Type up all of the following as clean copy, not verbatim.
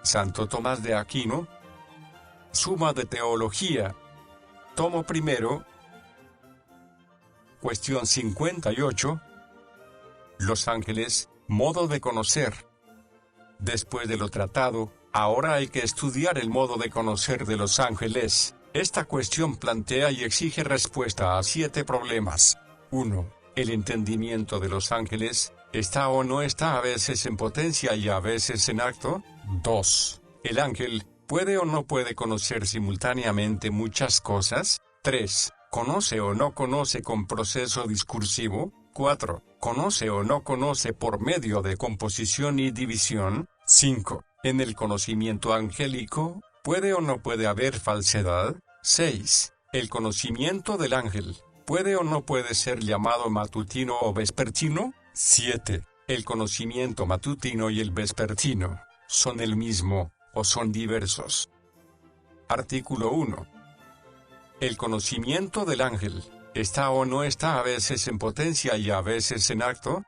Santo Tomás de Aquino. Suma de Teología. Tomo primero. Cuestión 58. Los ángeles, modo de conocer. Después de lo tratado, ahora hay que estudiar el modo de conocer de los ángeles. Esta cuestión plantea y exige respuesta a 7 problemas. 1. El entendimiento de los ángeles, ¿está o no está a veces en potencia y a veces en acto? 2. El ángel, ¿puede o no puede conocer simultáneamente muchas cosas? 3. ¿Conoce o no conoce con proceso discursivo? 4. ¿Conoce o no conoce por medio de composición y división? 5. En el conocimiento angélico, ¿puede o no puede haber falsedad? 6. El conocimiento del ángel, ¿puede o no puede ser llamado matutino o vespertino? 7. El conocimiento matutino y el vespertino, ¿son el mismo, o son diversos? Artículo 1. El conocimiento del ángel, ¿está o no está a veces en potencia y a veces en acto?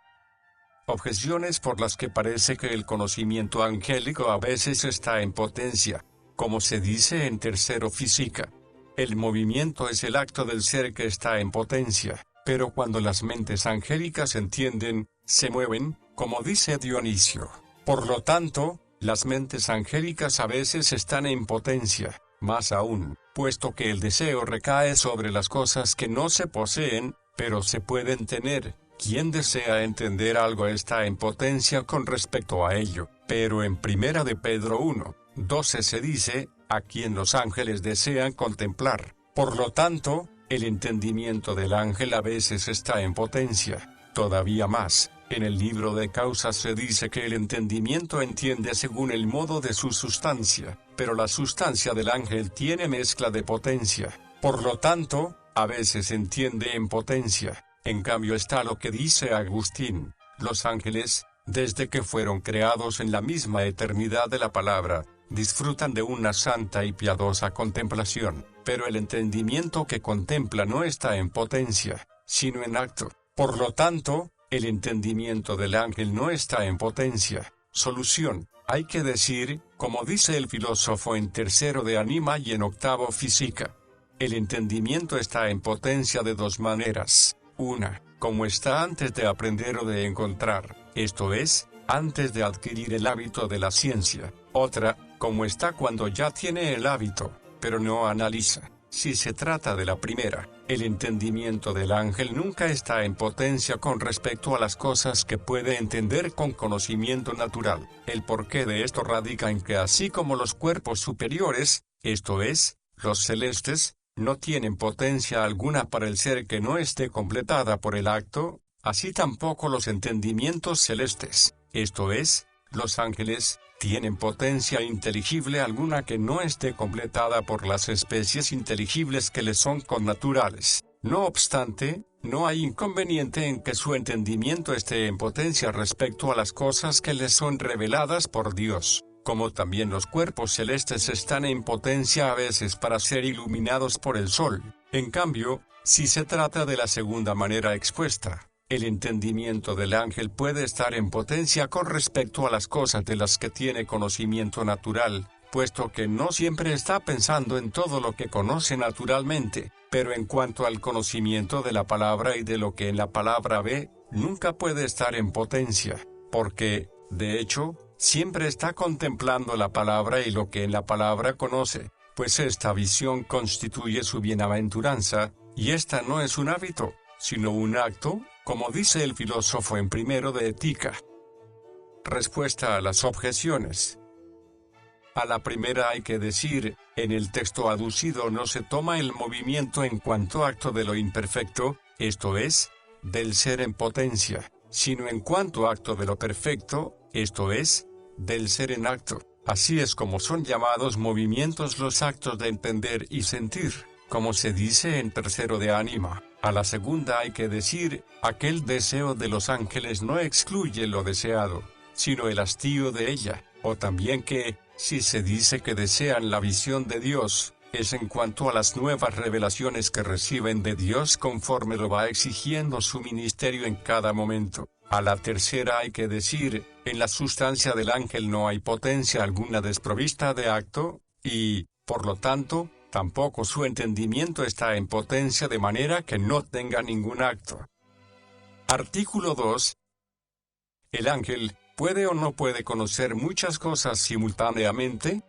Objeciones por las que parece que el conocimiento angélico a veces está en potencia, como se dice en tercero física. El movimiento es el acto del ser que está en potencia, pero cuando las mentes angélicas entienden, se mueven, como dice Dionisio. Por lo tanto, las mentes angélicas a veces están en potencia, más aún, puesto que el deseo recae sobre las cosas que no se poseen, pero se pueden tener. Quien desea entender algo está en potencia con respecto a ello, pero en Primera de Pedro 1:12 se dice, a quien los ángeles desean contemplar. Por lo tanto, el entendimiento del ángel a veces está en potencia. Todavía más, en el libro de Causas se dice que el entendimiento entiende según el modo de su sustancia, pero la sustancia del ángel tiene mezcla de potencia. Por lo tanto, a veces entiende en potencia. En cambio está lo que dice Agustín: los ángeles, desde que fueron creados en la misma eternidad de la palabra, disfrutan de una santa y piadosa contemplación, pero el entendimiento que contempla no está en potencia, sino en acto. Por lo tanto, el entendimiento del ángel no está en potencia. Solución: hay que decir, como dice el filósofo en tercero de Anima y en octavo Física, el entendimiento está en potencia de 2 maneras. Una, como está antes de aprender o de encontrar, esto es, antes de adquirir el hábito de la ciencia. Otra, como está cuando ya tiene el hábito, pero no analiza. Si se trata de la primera, el entendimiento del ángel nunca está en potencia con respecto a las cosas que puede entender con conocimiento natural. El porqué de esto radica en que así como los cuerpos superiores, esto es, los celestes, no tienen potencia alguna para el ser que no esté completada por el acto, así tampoco los entendimientos celestes, esto es, los ángeles, tienen potencia inteligible alguna que no esté completada por las especies inteligibles que les son connaturales. No obstante, no hay inconveniente en que su entendimiento esté en potencia respecto a las cosas que les son reveladas por Dios, como también los cuerpos celestes están en potencia a veces para ser iluminados por el sol. En cambio, si se trata de la segunda manera expuesta, el entendimiento del ángel puede estar en potencia con respecto a las cosas de las que tiene conocimiento natural, puesto que no siempre está pensando en todo lo que conoce naturalmente, pero en cuanto al conocimiento de la palabra y de lo que en la palabra ve, nunca puede estar en potencia, porque, de hecho, siempre está contemplando la palabra y lo que en la palabra conoce, pues esta visión constituye su bienaventuranza, y esta no es un hábito, sino un acto, como dice el filósofo en primero de Ética. Respuesta a las objeciones. A la primera hay que decir, en el texto aducido no se toma el movimiento en cuanto acto de lo imperfecto, esto es, del ser en potencia, sino en cuanto acto de lo perfecto, esto es, del ser en acto. Así es como son llamados movimientos los actos de entender y sentir, como se dice en tercero de Anima. A la segunda hay que decir, aquel deseo de los ángeles no excluye lo deseado, sino el hastío de ella, o también que, si se dice que desean la visión de Dios, es en cuanto a las nuevas revelaciones que reciben de Dios conforme lo va exigiendo su ministerio en cada momento. A la tercera hay que decir, En la sustancia del ángel no hay potencia alguna desprovista de acto, y, por lo tanto, tampoco su entendimiento está en potencia de manera que no tenga ningún acto. Artículo 2. ¿El ángel puede o no puede conocer muchas cosas simultáneamente?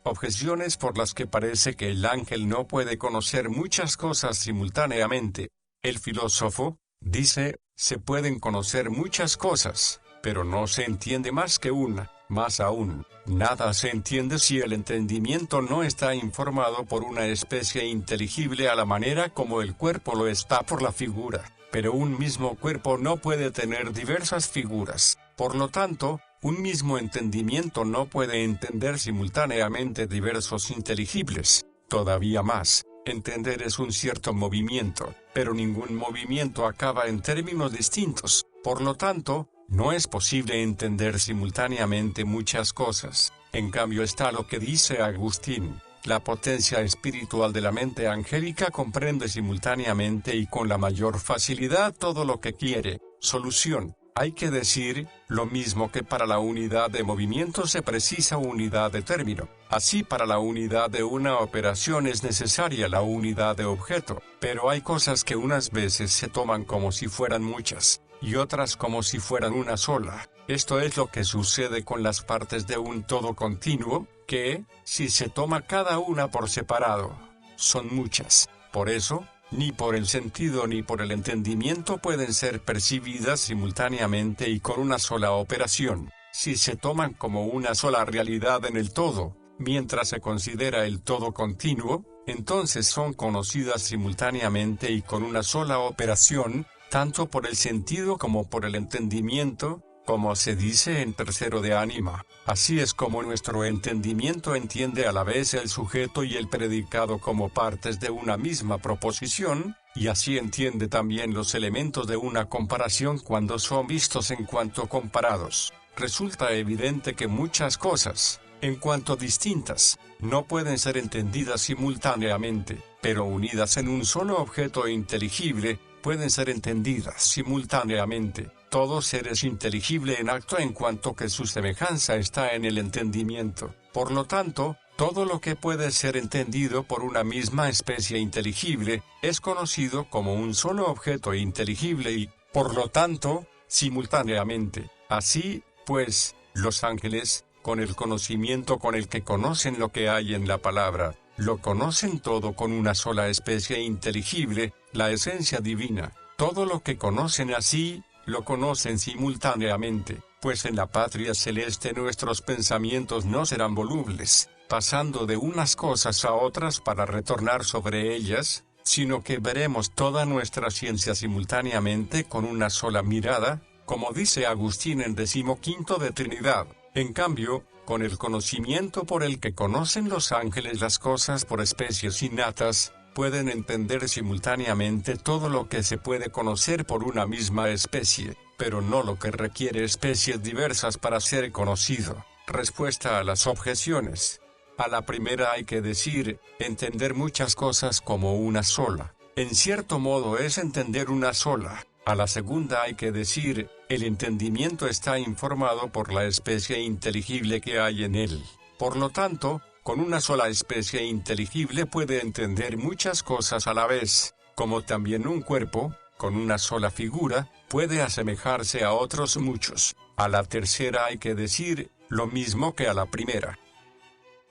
Objeciones por las que parece que el ángel no puede conocer muchas cosas simultáneamente. El filósofo dice, se pueden conocer muchas cosas, pero no se entiende más que una. Más aún, nada se entiende si el entendimiento no está informado por una especie inteligible a la manera como el cuerpo lo está por la figura. Pero un mismo cuerpo no puede tener diversas figuras. Por lo tanto, un mismo entendimiento no puede entender simultáneamente diversos inteligibles. Todavía más, entender es un cierto movimiento, pero ningún movimiento acaba en términos distintos. Por lo tanto, no es posible entender simultáneamente muchas cosas. En cambio está lo que dice Agustín. La potencia espiritual de la mente angélica comprende simultáneamente y con la mayor facilidad todo lo que quiere. Solución. Hay que decir, lo mismo que para la unidad de movimiento se precisa unidad de término, así para la unidad de una operación es necesaria la unidad de objeto, pero hay cosas que unas veces se toman como si fueran muchas, y otras como si fueran una sola. Esto es lo que sucede con las partes de un todo continuo, que, si se toma cada una por separado, son muchas. Por eso, ni por el sentido ni por el entendimiento pueden ser percibidas simultáneamente y con una sola operación. Si se toman como una sola realidad en el todo, mientras se considera el todo continuo, entonces son conocidas simultáneamente y con una sola operación, tanto por el sentido como por el entendimiento, como se dice en Tercero de Ánima. Así es como nuestro entendimiento entiende a la vez el sujeto y el predicado como partes de una misma proposición, y así entiende también los elementos de una comparación cuando son vistos en cuanto comparados. Resulta evidente que muchas cosas, en cuanto distintas, no pueden ser entendidas simultáneamente, pero unidas en un solo objeto inteligible, pueden ser entendidas simultáneamente. Todo ser es inteligible en acto en cuanto que su semejanza está en el entendimiento. Por lo tanto, todo lo que puede ser entendido por una misma especie inteligible, es conocido como un solo objeto inteligible y, por lo tanto, simultáneamente. Así, pues, los ángeles, con el conocimiento con el que conocen lo que hay en la palabra, lo conocen todo con una sola especie inteligible, la esencia divina. Todo lo que conocen así, lo conocen simultáneamente, pues en la patria celeste nuestros pensamientos no serán volubles, pasando de unas cosas a otras para retornar sobre ellas, sino que veremos toda nuestra ciencia simultáneamente con una sola mirada, como dice Agustín en 15 de Trinidad. En cambio, con el conocimiento por el que conocen los ángeles las cosas por especies innatas, pueden entender simultáneamente todo lo que se puede conocer por una misma especie, pero no lo que requiere especies diversas para ser conocido. Respuesta a las objeciones. A la primera hay que decir, entender muchas cosas como una sola. En cierto modo es entender una sola. A la segunda hay que decir, el entendimiento está informado por la especie inteligible que hay en él. Por lo tanto, con una sola especie inteligible puede entender muchas cosas a la vez, como también un cuerpo, con una sola figura, puede asemejarse a otros muchos. A la tercera hay que decir, lo mismo que a la primera.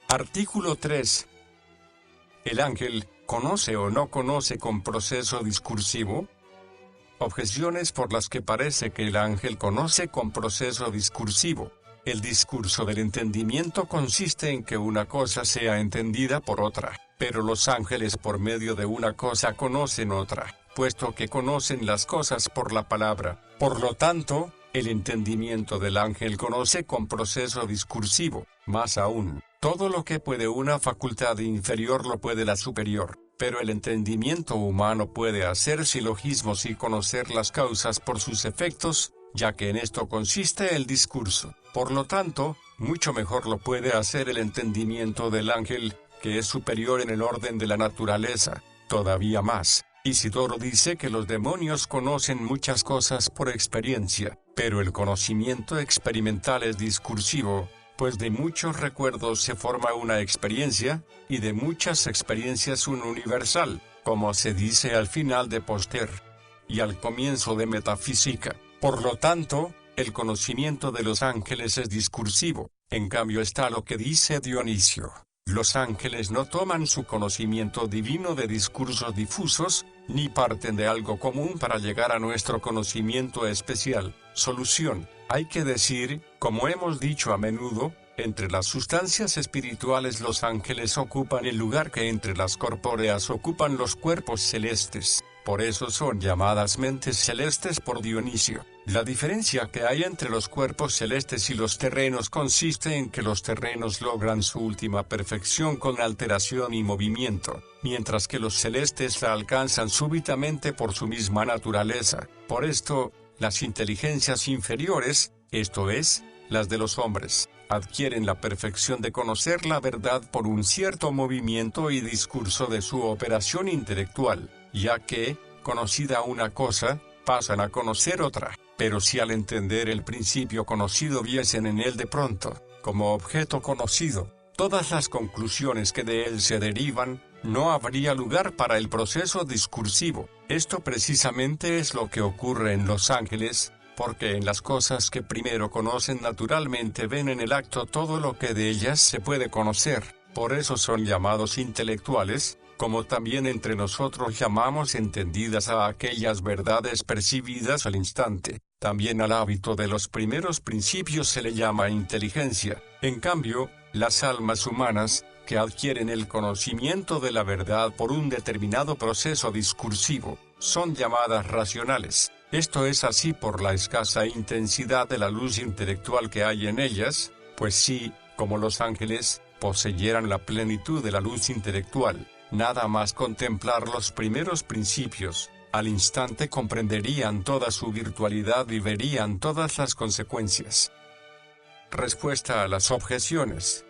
Artículo 3. ¿El ángel conoce o no conoce con proceso discursivo? Objeciones por las que parece que el ángel conoce con proceso discursivo. El discurso del entendimiento consiste en que una cosa sea entendida por otra, pero los ángeles por medio de una cosa conocen otra, puesto que conocen las cosas por la palabra. Por lo tanto, el entendimiento del ángel conoce con proceso discursivo. Más aún, todo lo que puede una facultad inferior lo puede la superior, pero el entendimiento humano puede hacer silogismos y conocer las causas por sus efectos, ya que en esto consiste el discurso. Por lo tanto, mucho mejor lo puede hacer el entendimiento del ángel, que es superior en el orden de la naturaleza. Todavía más, Isidoro dice que los demonios conocen muchas cosas por experiencia, Pero el conocimiento experimental es discursivo, pues de muchos recuerdos se forma una experiencia, y de muchas experiencias un universal, como se dice al final de Poster y al comienzo de Metafísica. Por lo tanto, el conocimiento de los ángeles es discursivo. En cambio está lo que dice Dionisio: los ángeles no toman su conocimiento divino de discursos difusos, ni parten de algo común para llegar a nuestro conocimiento especial. Solución: hay que decir, como hemos dicho a menudo, entre las sustancias espirituales los ángeles ocupan el lugar que entre las corpóreas ocupan los cuerpos celestes. Por eso son llamadas mentes celestes por Dionisio. La diferencia que hay entre los cuerpos celestes y los terrenos consiste en que los terrenos logran su última perfección con alteración y movimiento, mientras que los celestes la alcanzan súbitamente por su misma naturaleza. Por esto, las inteligencias inferiores, esto es, las de los hombres, adquieren la perfección de conocer la verdad por un cierto movimiento y discurso de su operación intelectual, ya que, conocida una cosa, pasan a conocer otra. Pero si al entender el principio conocido viesen en él de pronto, como objeto conocido, todas las conclusiones que de él se derivan, no habría lugar para el proceso discursivo. Esto precisamente es lo que ocurre en los ángeles, porque en las cosas que primero conocen naturalmente ven en el acto todo lo que de ellas se puede conocer. Por eso son llamados intelectuales, como también entre nosotros llamamos entendidas a aquellas verdades percibidas al instante. También al hábito de los primeros principios se le llama inteligencia. En cambio, las almas humanas, que adquieren el conocimiento de la verdad por un determinado proceso discursivo, son llamadas racionales. Esto es así por la escasa intensidad de la luz intelectual que hay en ellas, pues si, como los ángeles, poseyeran la plenitud de la luz intelectual, nada más contemplar los primeros principios, al instante comprenderían toda su virtualidad y verían todas las consecuencias. Respuesta a las objeciones.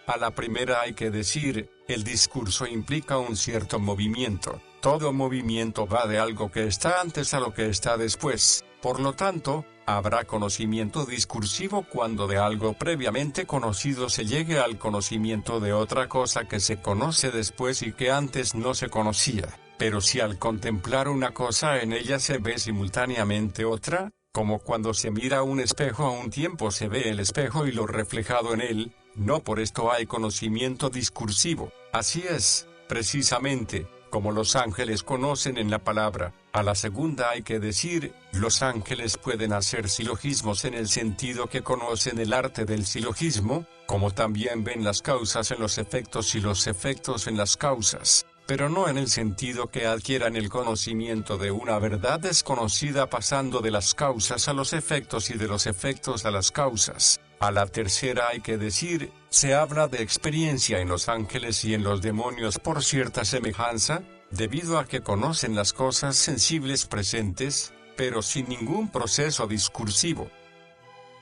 A la primera hay que decir, el discurso implica un cierto movimiento. Todo movimiento va de algo que está antes a lo que está después. Por lo tanto, habrá conocimiento discursivo cuando de algo previamente conocido se llegue al conocimiento de otra cosa que se conoce después y que antes no se conocía. Pero si al contemplar una cosa en ella se ve simultáneamente otra, como cuando se mira un espejo a un tiempo se ve el espejo y lo reflejado en él, no por esto hay conocimiento discursivo. Así es, precisamente, como los ángeles conocen en la palabra. A la segunda hay que decir, los ángeles pueden hacer silogismos en el sentido que conocen el arte del silogismo, como también ven las causas en los efectos y los efectos en las causas, pero no en el sentido que adquieran el conocimiento de una verdad desconocida pasando de las causas a los efectos y de los efectos a las causas. A la tercera hay que decir, se habla de experiencia en los ángeles y en los demonios por cierta semejanza, debido a que conocen las cosas sensibles presentes, pero sin ningún proceso discursivo.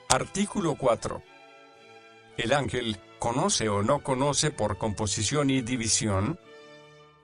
Artículo 4. ¿El ángel conoce o no conoce por composición y división?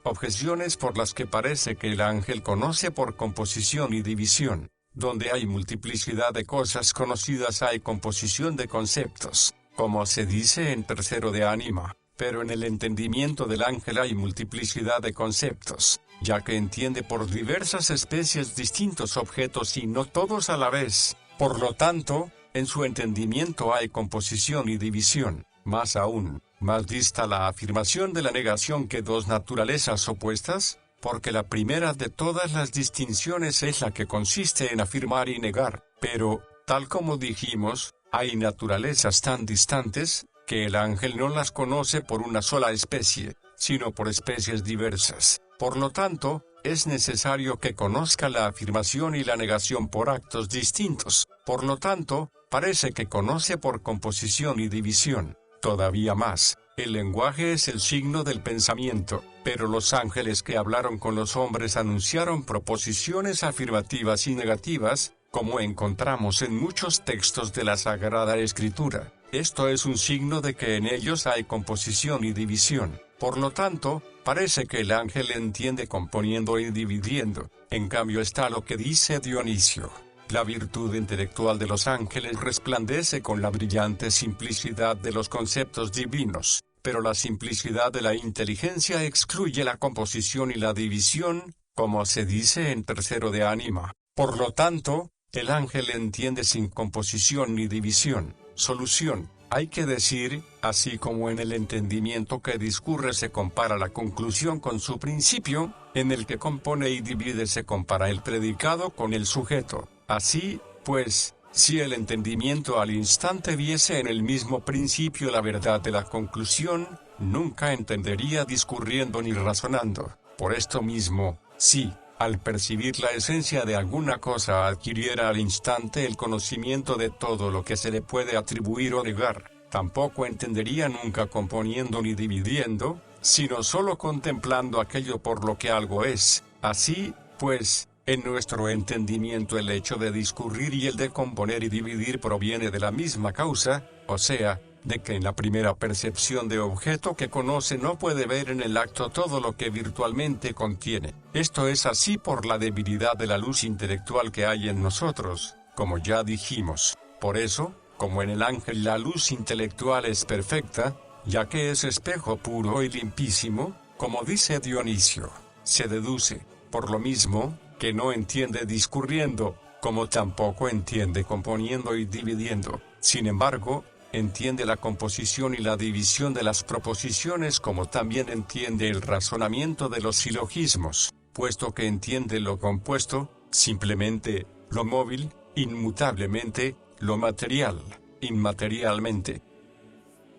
Objeciones por las que parece que el ángel conoce por composición y división. Donde hay multiplicidad de cosas conocidas hay composición de conceptos, como se dice en tercero de Ánima, pero en el entendimiento del ángel hay multiplicidad de conceptos, ya que entiende por diversas especies distintos objetos y no todos a la vez. Por lo tanto, en su entendimiento hay composición y división. Más aún, más dista la afirmación de la negación que dos naturalezas opuestas, porque la primera de todas las distinciones es la que consiste en afirmar y negar, pero, tal como dijimos, hay naturalezas tan distantes, que el ángel no las conoce por una sola especie, sino por especies diversas. Por lo tanto, es necesario que conozca la afirmación y la negación por actos distintos. Por lo tanto, parece que conoce por composición y división. Todavía más, el lenguaje es el signo del pensamiento, pero los ángeles que hablaron con los hombres anunciaron proposiciones afirmativas y negativas, como encontramos en muchos textos de la Sagrada Escritura. Esto es un signo de que en ellos hay composición y división. Por lo tanto, parece que el ángel entiende componiendo y dividiendo. En cambio está lo que dice Dionisio. La virtud intelectual de los ángeles resplandece con la brillante simplicidad de los conceptos divinos, pero la simplicidad de la inteligencia excluye la composición y la división, como se dice en tercero de Ánima. Por lo tanto, el ángel entiende sin composición ni división. Solución. Hay que decir, así como en el entendimiento que discurre se compara la conclusión con su principio, en el que compone y divide se compara el predicado con el sujeto. Así, pues, si el entendimiento al instante viese en el mismo principio la verdad de la conclusión, nunca entendería discurriendo ni razonando. Por esto mismo, si, al percibir la esencia de alguna cosa adquiriera al instante el conocimiento de todo lo que se le puede atribuir o negar, tampoco entendería nunca componiendo ni dividiendo, sino solo contemplando aquello por lo que algo es. Así, pues, en nuestro entendimiento el hecho de discurrir y el de componer y dividir proviene de la misma causa, o sea, de que en la primera percepción de objeto que conoce no puede ver en el acto todo lo que virtualmente contiene. Esto es así por la debilidad de la luz intelectual que hay en nosotros, como ya dijimos. Por eso, como en el ángel la luz intelectual es perfecta, ya que es espejo puro y limpísimo, como dice Dionisio, se deduce, por lo mismo, que no entiende discurriendo, como tampoco entiende componiendo y dividiendo. Sin embargo, entiende la composición y la división de las proposiciones como también entiende el razonamiento de los silogismos, puesto que entiende lo compuesto, simplemente, lo móvil, inmutablemente, lo material, inmaterialmente.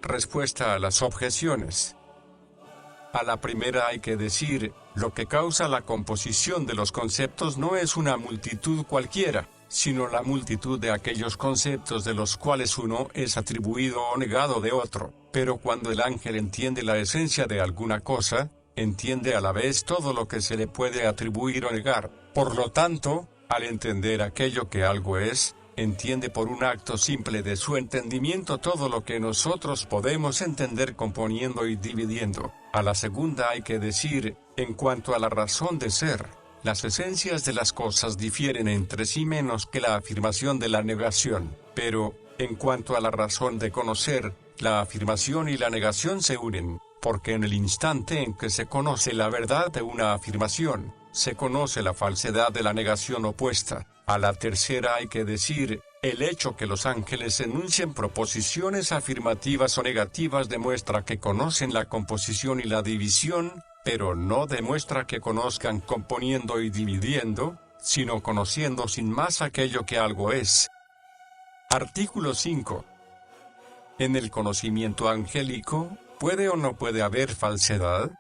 Respuesta a las objeciones. A la primera hay que decir, lo que causa la composición de los conceptos no es una multitud cualquiera, sino la multitud de aquellos conceptos de los cuales uno es atribuido o negado de otro. Pero cuando el ángel entiende la esencia de alguna cosa, entiende a la vez todo lo que se le puede atribuir o negar. Por lo tanto, al entender aquello que algo es, entiende por un acto simple de su entendimiento todo lo que nosotros podemos entender componiendo y dividiendo. A la segunda hay que decir, en cuanto a la razón de ser, las esencias de las cosas difieren entre sí menos que la afirmación de la negación, pero, en cuanto a la razón de conocer, la afirmación y la negación se unen, porque en el instante en que se conoce la verdad de una afirmación, se conoce la falsedad de la negación opuesta. A la tercera hay que decir, el hecho que los ángeles enuncien proposiciones afirmativas o negativas demuestra que conocen la composición y la división, pero no demuestra que conozcan componiendo y dividiendo, sino conociendo sin más aquello que algo es. Artículo 5. En el conocimiento angélico, ¿puede o no puede haber falsedad?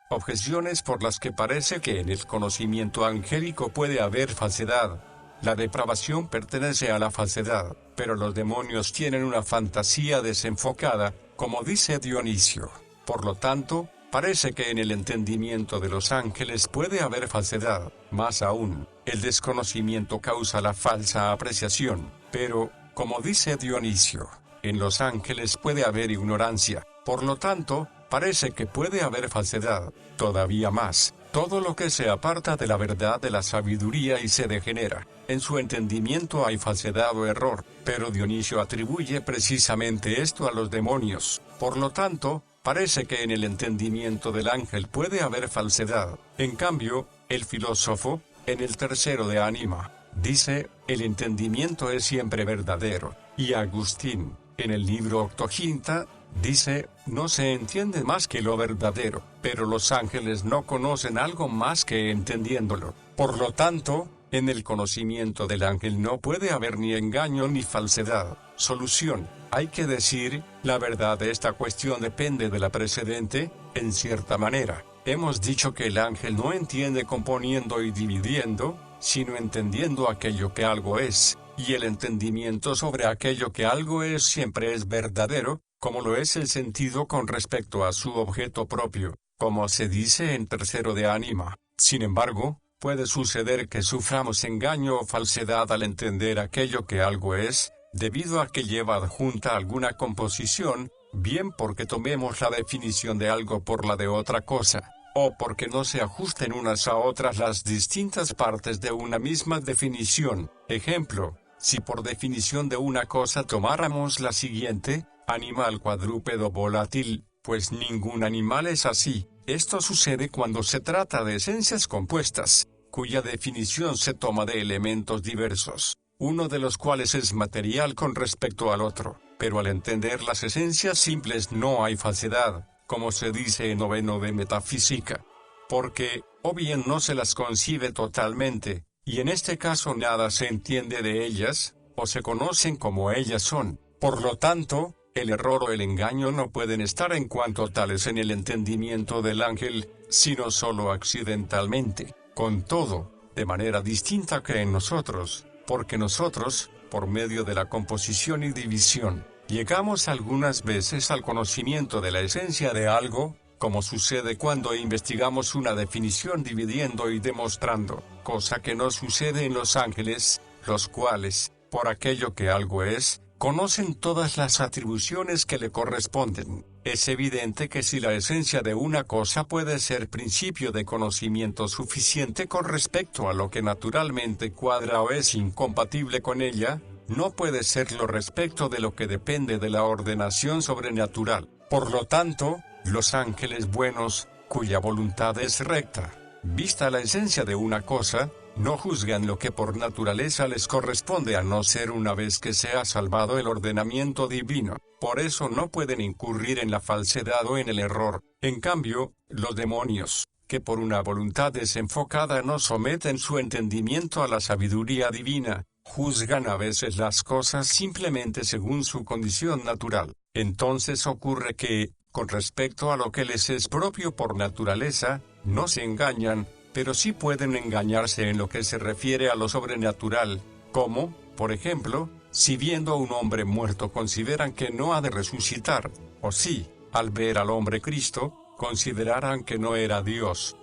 Objeciones por las que parece que en el conocimiento angélico puede haber falsedad. La depravación pertenece a la falsedad, pero los demonios tienen una fantasía desenfocada, como dice Dionisio. Por lo tanto, parece que en el entendimiento de los ángeles puede haber falsedad. Más aún, el desconocimiento causa la falsa apreciación. Pero, como dice Dionisio, en los ángeles puede haber ignorancia. Por lo tanto, parece que puede haber falsedad. Todavía más, todo lo que se aparta de la verdad de la sabiduría y se degenera, en su entendimiento hay falsedad o error, pero Dionisio atribuye precisamente esto a los demonios. Por lo tanto, parece que en el entendimiento del ángel puede haber falsedad. En cambio, el filósofo, en el tercero de Ánima, dice, el entendimiento es siempre verdadero, y Agustín, en el libro Octoginta, dice, no se entiende más que lo verdadero, pero los ángeles no conocen algo más que entendiéndolo. Por lo tanto, en el conocimiento del ángel no puede haber ni engaño ni falsedad. Solución. Hay que decir, la verdad de esta cuestión depende de la precedente, en cierta manera. Hemos dicho que el ángel no entiende componiendo y dividiendo, sino entendiendo aquello que algo es, y el entendimiento sobre aquello que algo es siempre es verdadero, como lo es el sentido con respecto a su objeto propio, como se dice en tercero de Ánima. Sin embargo, puede suceder que suframos engaño o falsedad al entender aquello que algo es, debido a que lleva adjunta alguna composición, bien porque tomemos la definición de algo por la de otra cosa, o porque no se ajusten unas a otras las distintas partes de una misma definición. Ejemplo, si por definición de una cosa tomáramos la siguiente, animal cuadrúpedo volátil, pues ningún animal es así. Esto sucede cuando se trata de esencias compuestas, cuya definición se toma de elementos diversos, uno de los cuales es material con respecto al otro, pero al entender las esencias simples no hay falsedad, como se dice en noveno de metafísica. Porque, o bien no se las concibe totalmente, y en este caso nada se entiende de ellas, o se conocen como ellas son. Por lo tanto, el error o el engaño no pueden estar en cuanto tales en el entendimiento del ángel, sino solo accidentalmente, con todo, de manera distinta que en nosotros, porque nosotros, por medio de la composición y división, llegamos algunas veces al conocimiento de la esencia de algo, como sucede cuando investigamos una definición dividiendo y demostrando, cosa que no sucede en los ángeles, los cuales, por aquello que algo es, conocen todas las atribuciones que le corresponden. Es evidente que si la esencia de una cosa puede ser principio de conocimiento suficiente con respecto a lo que naturalmente cuadra o es incompatible con ella, no puede serlo respecto de lo que depende de la ordenación sobrenatural. Por lo tanto, los ángeles buenos, cuya voluntad es recta, vista la esencia de una cosa, no juzgan lo que por naturaleza les corresponde a no ser una vez que se ha salvado el ordenamiento divino. Por eso no pueden incurrir en la falsedad o en el error. En cambio, los demonios, que por una voluntad desenfocada no someten su entendimiento a la sabiduría divina, juzgan a veces las cosas simplemente según su condición natural. Entonces ocurre que, con respecto a lo que les es propio por naturaleza, no se engañan, pero sí pueden engañarse en lo que se refiere a lo sobrenatural, como, por ejemplo, si viendo a un hombre muerto consideran que no ha de resucitar, o si, al ver al hombre Cristo, consideraran que no era Dios.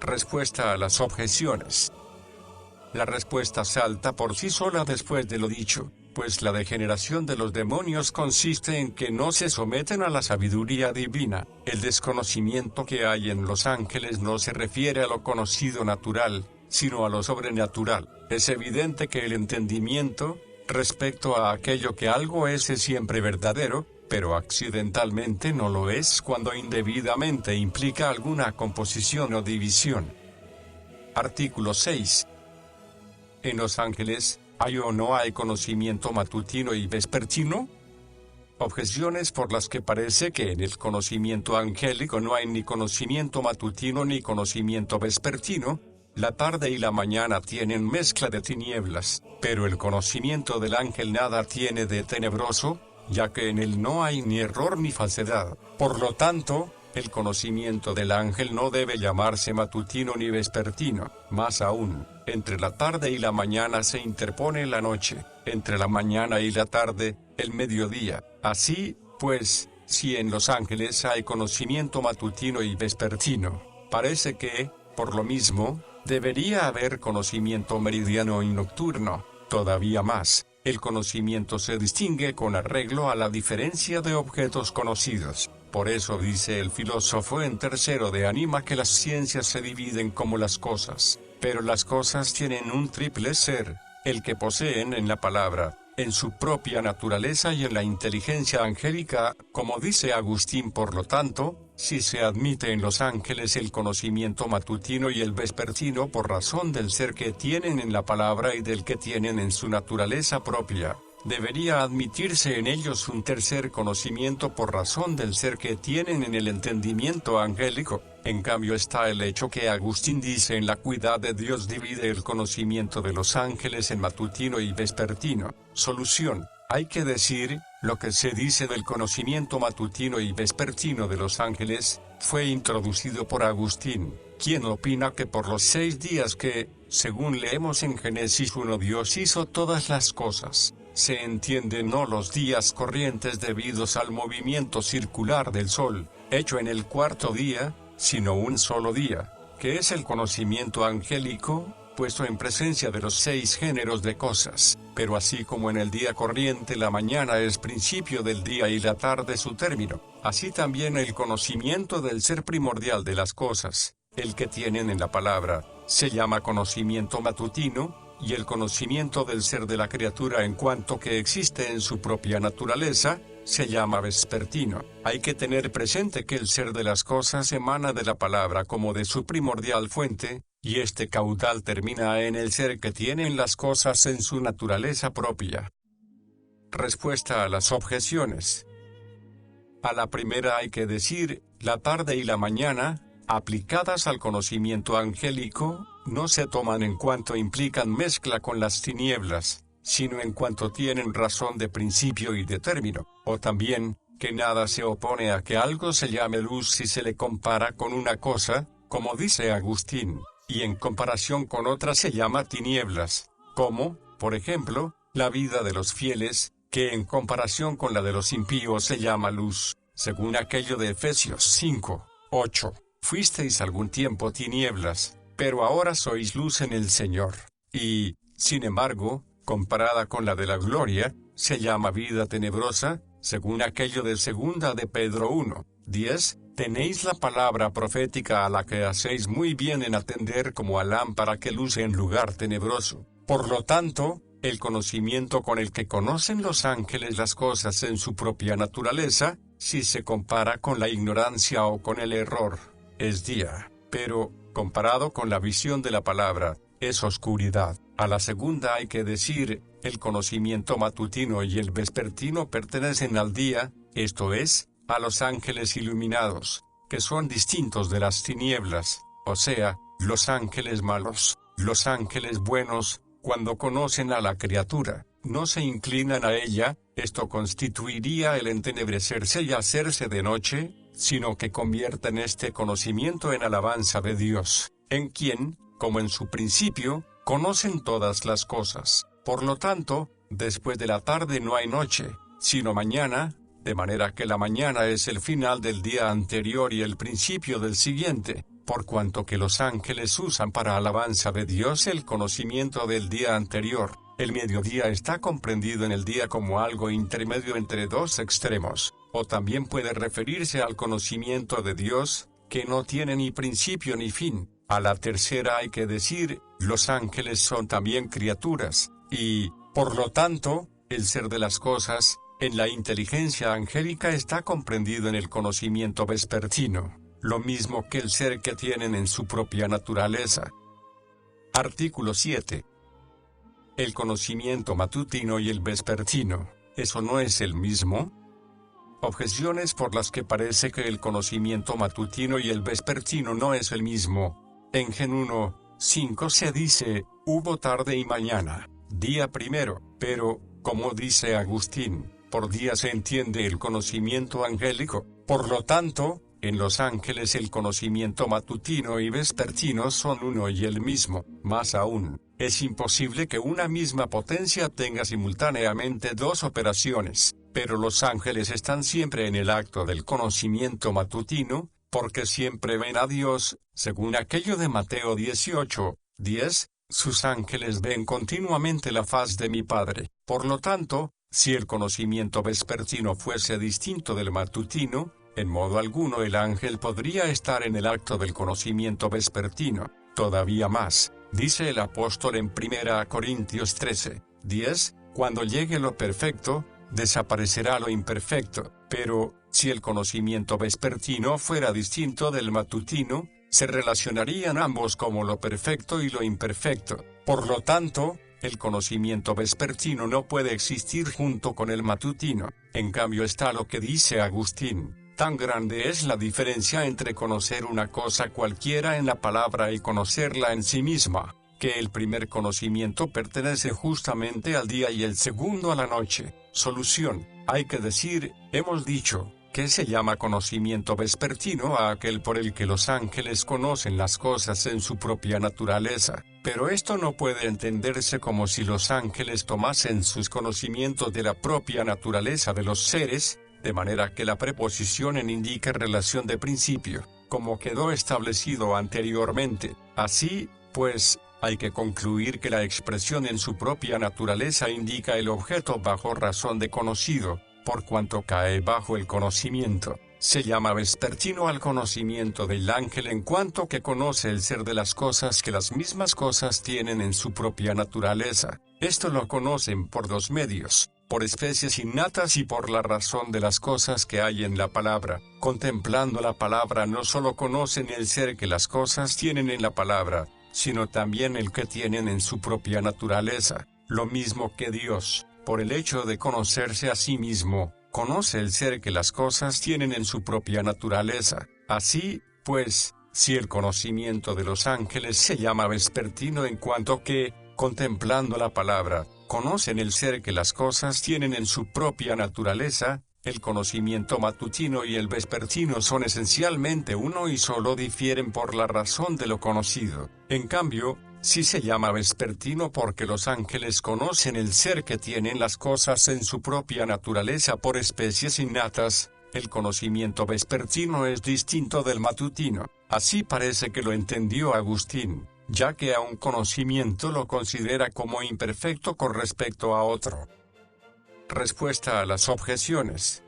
Respuesta a las objeciones. La respuesta salta por sí sola después de lo dicho, pues la degeneración de los demonios consiste en que no se someten a la sabiduría divina. El desconocimiento que hay en los ángeles no se refiere a lo conocido natural, sino a lo sobrenatural. Es evidente que el entendimiento, respecto a aquello que algo es siempre verdadero, pero accidentalmente no lo es cuando indebidamente implica alguna composición o división. Artículo 6. En los ángeles, ¿hay o no hay conocimiento matutino y vespertino? Objeciones por las que parece que en el conocimiento angélico no hay ni conocimiento matutino ni conocimiento vespertino. La tarde y la mañana tienen mezcla de tinieblas, pero el conocimiento del ángel nada tiene de tenebroso, ya que en él no hay ni error ni falsedad. Por lo tanto, el conocimiento del ángel no debe llamarse matutino ni vespertino. Más aún, entre la tarde y la mañana se interpone la noche, entre la mañana y la tarde, el mediodía. Así, pues, si en los ángeles hay conocimiento matutino y vespertino, parece que, por lo mismo, debería haber conocimiento meridiano y nocturno. Todavía más, el conocimiento se distingue con arreglo a la diferencia de objetos conocidos. Por eso dice el filósofo en tercero de Anima que las ciencias se dividen como las cosas, pero las cosas tienen un triple ser, el que poseen en la palabra, en su propia naturaleza y en la inteligencia angélica, como dice Agustín. Por lo tanto, si se admite en los ángeles el conocimiento matutino y el vespertino por razón del ser que tienen en la palabra y del que tienen en su naturaleza propia, debería admitirse en ellos un tercer conocimiento por razón del ser que tienen en el entendimiento angélico. En cambio está el hecho que Agustín dice en la Cuidad de Dios divide el conocimiento de los ángeles en matutino y vespertino. Solución. Hay que decir, lo que se dice del conocimiento matutino y vespertino de los ángeles, fue introducido por Agustín, quien opina que por los 6 días que, según leemos en Génesis 1, Dios hizo todas las cosas, se entiende no los días corrientes debidos al movimiento circular del Sol, hecho en el 4º día, sino un solo día, que es el conocimiento angélico, puesto en presencia de los 6 géneros de cosas. Pero así como en el día corriente la mañana es principio del día y la tarde su término, así también el conocimiento del ser primordial de las cosas, el que tienen en la palabra, se llama conocimiento matutino, y el conocimiento del ser de la criatura en cuanto que existe en su propia naturaleza, se llama vespertino. Hay que tener presente que el ser de las cosas emana de la palabra como de su primordial fuente, y este caudal termina en el ser que tienen las cosas en su naturaleza propia. Respuesta a las objeciones. A la primera hay que decir, la tarde y la mañana, aplicadas al conocimiento angélico, no se toman en cuanto implican mezcla con las tinieblas, sino en cuanto tienen razón de principio y de término, o también, que nada se opone a que algo se llame luz si se le compara con una cosa, como dice Agustín, y en comparación con otra se llama tinieblas, como, por ejemplo, la vida de los fieles, que en comparación con la de los impíos se llama luz, según aquello de Efesios 5, 8. Fuisteis algún tiempo tinieblas, pero ahora sois luz en el Señor. Y, sin embargo, comparada con la de la gloria, se llama vida tenebrosa, según aquello de 2 de Pedro 1, 10. Tenéis la palabra profética a la que hacéis muy bien en atender como a lámpara que luce en lugar tenebroso. Por lo tanto, el conocimiento con el que conocen los ángeles las cosas en su propia naturaleza, si se compara con la ignorancia o con el error, es día, pero, comparado con la visión de la palabra, es oscuridad. A la segunda hay que decir, el conocimiento matutino y el vespertino pertenecen al día, esto es, a los ángeles iluminados, que son distintos de las tinieblas, o sea, los ángeles malos. Los ángeles buenos, cuando conocen a la criatura, no se inclinan a ella, esto constituiría el entenebrecerse y hacerse de noche, sino que convierten este conocimiento en alabanza de Dios, en quien, como en su principio, conocen todas las cosas. Por lo tanto, después de la tarde no hay noche, sino mañana, de manera que la mañana es el final del día anterior y el principio del siguiente, por cuanto que los ángeles usan para alabanza de Dios el conocimiento del día anterior. El mediodía está comprendido en el día como algo intermedio entre dos extremos, o también puede referirse al conocimiento de Dios, que no tiene ni principio ni fin. A la tercera hay que decir, los ángeles son también criaturas, y, por lo tanto, el ser de las cosas, en la inteligencia angélica está comprendido en el conocimiento vespertino, lo mismo que el ser que tienen en su propia naturaleza. Artículo 7. El conocimiento matutino y el vespertino, ¿eso no es el mismo? Objeciones por las que parece que el conocimiento matutino y el vespertino no es el mismo. En Gen 1, 5 se dice, hubo tarde y mañana, día primero, pero, como dice Agustín, por día se entiende el conocimiento angélico, por lo tanto, en los ángeles el conocimiento matutino y vespertino son uno y el mismo. Más aún, es imposible que una misma potencia tenga simultáneamente dos operaciones, pero los ángeles están siempre en el acto del conocimiento matutino, porque siempre ven a Dios, según aquello de Mateo 18, 10, sus ángeles ven continuamente la faz de mi Padre. Por lo tanto, si el conocimiento vespertino fuese distinto del matutino, en modo alguno el ángel podría estar en el acto del conocimiento vespertino. Todavía más, dice el apóstol en 1 Corintios 13, 10, cuando llegue lo perfecto, desaparecerá lo imperfecto. Pero, si el conocimiento vespertino fuera distinto del matutino, se relacionarían ambos como lo perfecto y lo imperfecto. Por lo tanto, el conocimiento vespertino no puede existir junto con el matutino. En cambio está lo que dice Agustín. Tan grande es la diferencia entre conocer una cosa cualquiera en la palabra y conocerla en sí misma, que el primer conocimiento pertenece justamente al día y el segundo a la noche. Solución. Hay que decir, hemos dicho, que se llama conocimiento vespertino a aquel por el que los ángeles conocen las cosas en su propia naturaleza. Pero esto no puede entenderse como si los ángeles tomasen sus conocimientos de la propia naturaleza de los seres, de manera que la preposición en indique relación de principio, como quedó establecido anteriormente. Así, pues, hay que concluir que la expresión en su propia naturaleza indica el objeto bajo razón de conocido, por cuanto cae bajo el conocimiento. Se llama vespertino al conocimiento del ángel en cuanto que conoce el ser de las cosas que las mismas cosas tienen en su propia naturaleza. Esto lo conocen por dos medios, por especies innatas y por la razón de las cosas que hay en la palabra. Contemplando la palabra no solo conocen el ser que las cosas tienen en la palabra, sino también el que tienen en su propia naturaleza. Lo mismo que Dios, por el hecho de conocerse a sí mismo, conoce el ser que las cosas tienen en su propia naturaleza. Así, pues, si el conocimiento de los ángeles se llama vespertino en cuanto que, contemplando la palabra, conocen el ser que las cosas tienen en su propia naturaleza, el conocimiento matutino y el vespertino son esencialmente uno y solo difieren por la razón de lo conocido. En cambio, si se llama vespertino porque los ángeles conocen el ser que tienen las cosas en su propia naturaleza por especies innatas, el conocimiento vespertino es distinto del matutino. Así parece que lo entendió Agustín, ya que a un conocimiento lo considera como imperfecto con respecto a otro. Respuesta a las objeciones.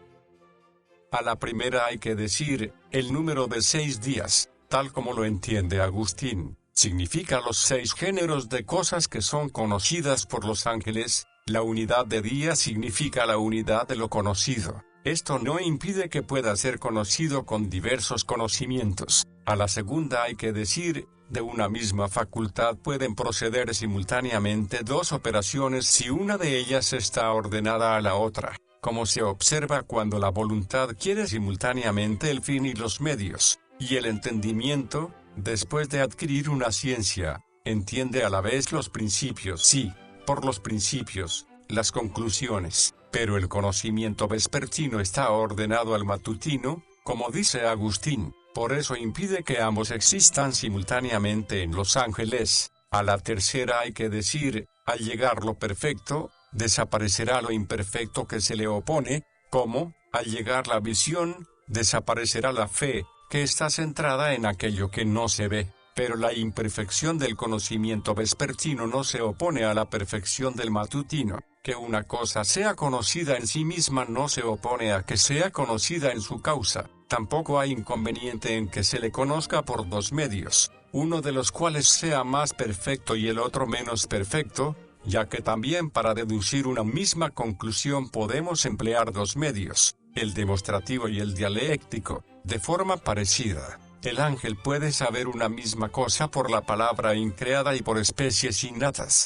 A la primera hay que decir, el número de 6 días, tal como lo entiende Agustín, significa los 6 géneros de cosas que son conocidas por los ángeles. La unidad de día significa la unidad de lo conocido. Esto no impide que pueda ser conocido con diversos conocimientos. A la segunda hay que decir, de una misma facultad pueden proceder simultáneamente 2 operaciones si una de ellas está ordenada a la otra, como se observa cuando la voluntad quiere simultáneamente el fin y los medios, y el entendimiento, después de adquirir una ciencia, entiende a la vez los principios y, por los principios, las conclusiones, pero el conocimiento vespertino está ordenado al matutino, como dice Agustín, por eso impide que ambos existan simultáneamente en los ángeles. A la tercera hay que decir, al llegar lo perfecto, desaparecerá lo imperfecto que se le opone, como, al llegar la visión, desaparecerá la fe, que está centrada en aquello que no se ve. Pero la imperfección del conocimiento vespertino no se opone a la perfección del matutino. Que una cosa sea conocida en sí misma no se opone a que sea conocida en su causa. Tampoco hay inconveniente en que se le conozca por 2 medios, uno de los cuales sea más perfecto y el otro menos perfecto, ya que también para deducir una misma conclusión podemos emplear 2 medios, el demostrativo y el dialéctico, de forma parecida. El ángel puede saber una misma cosa por la palabra increada y por especies innatas.